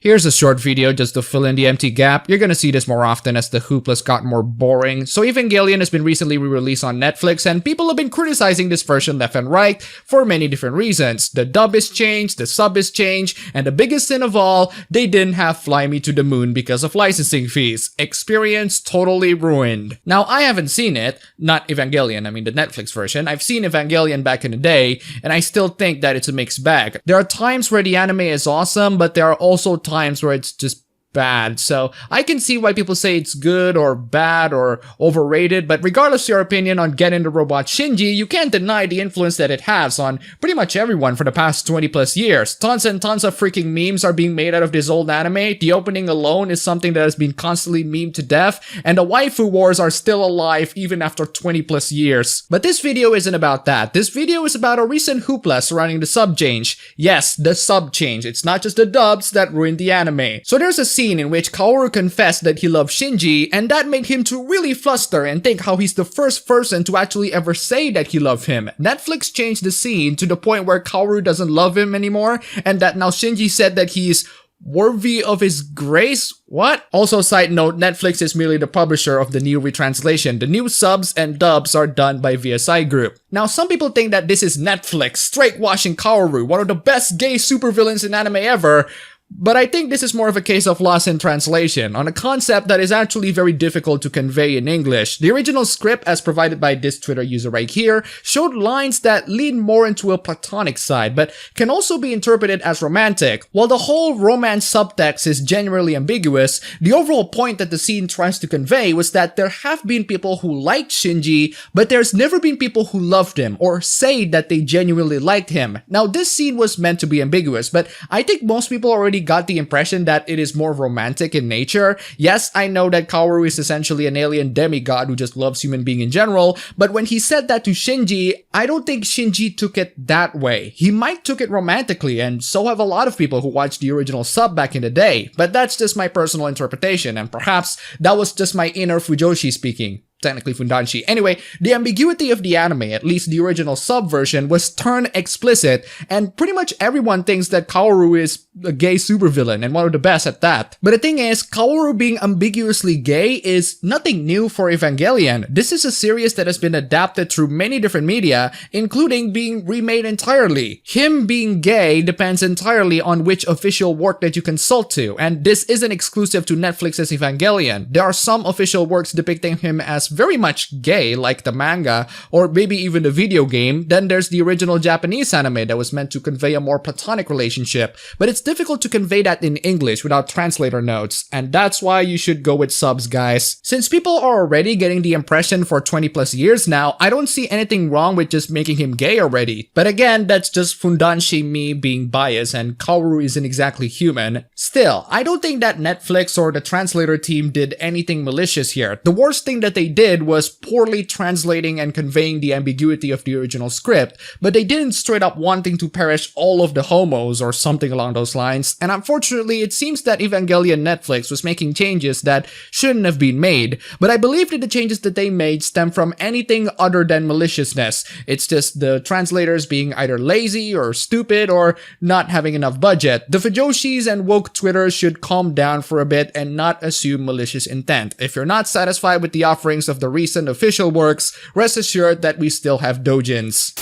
Here's a short video just to fill in the empty gap. You're gonna see this more often as the hooplas got more boring. So Evangelion has been recently re-released on Netflix, and people have been criticizing this version left and right for many different reasons. The dub is changed, the sub is changed, and the biggest sin of all, they didn't have Fly Me to the Moon because of licensing fees. Experience totally ruined. Now, I haven't seen it, not Evangelion, I mean the Netflix version. I've seen Evangelion back in the day, and I still think that it's a mixed bag. There are times where the anime is awesome, but there are also times where it's just bad. So I can see why people say it's good or bad or overrated, but regardless of your opinion on Getting the Robot Shinji, you can't deny the influence that it has on pretty much everyone for the past 20 plus years. Tons and tons of freaking memes are being made out of this old anime. The opening alone is something that has been constantly memed to death, and the waifu wars are still alive even after 20 plus years. But this video isn't about that. This video is about a recent hoopla surrounding the sub change. Yes, the sub change. It's not just the dubs that ruined the anime. So there's a scene in which Kaoru confessed that he loved Shinji, and that made him to really fluster and think how he's the first person to actually ever say that he loved him. Netflix changed the scene to the point where Kaoru doesn't love him anymore, and that now Shinji said that he's worthy of his grace? What? Also, side note, Netflix is merely the publisher of the new retranslation. The new subs and dubs are done by VSI Group. Now, some people think that this is Netflix straight washing Kaoru, one of the best gay supervillains in anime ever. But I think this is more of a case of loss in translation, on a concept that is actually very difficult to convey in English. The original script, as provided by this Twitter user right here, showed lines that lean more into a platonic side, but can also be interpreted as romantic. While the whole romance subtext is genuinely ambiguous, the overall point that the scene tries to convey was that there have been people who liked Shinji, but there's never been people who loved him, or say that they genuinely liked him. Now, this scene was meant to be ambiguous, but I think most people already got the impression that it is more romantic in nature. Yes, I know that Kaoru is essentially an alien demigod who just loves human beings in general, but when he said that to Shinji, I don't think Shinji took it that way. He might took it romantically, and so have a lot of people who watched the original sub back in the day, but that's just my personal interpretation, and perhaps that was just my inner Fujoshi speaking. Technically Fundanshi. Anyway, the ambiguity of the anime, at least the original sub version, was turned explicit, and pretty much everyone thinks that Kaoru is a gay supervillain, and one of the best at that. But the thing is, Kaoru being ambiguously gay is nothing new for Evangelion. This is a series that has been adapted through many different media, including being remade entirely. Him being gay depends entirely on which official work that you consult to, and this isn't exclusive to Netflix's Evangelion. There are some official works depicting him as very much gay, like the manga, or maybe even the video game. Then there's the original Japanese anime that was meant to convey a more platonic relationship, but it's difficult to convey that in English without translator notes, and that's why you should go with subs, guys. Since people are already getting the impression for 20 plus years now, I don't see anything wrong with just making him gay already. But again, that's just Fundanshi me being biased, and Kaoru isn't exactly human. Still, I don't think that Netflix or the translator team did anything malicious here. The worst thing that they did was poorly translating and conveying the ambiguity of the original script, but they didn't straight up wanting to perish all of the homos or something along those lines, and unfortunately it seems that Evangelion Netflix was making changes that shouldn't have been made, but I believe that the changes that they made stem from anything other than maliciousness. It's just the translators being either lazy or stupid or not having enough budget. The Fujoshis and woke Twitter should calm down for a bit and not assume malicious intent. If you're not satisfied with the offerings of the recent official works, rest assured that we still have doujins.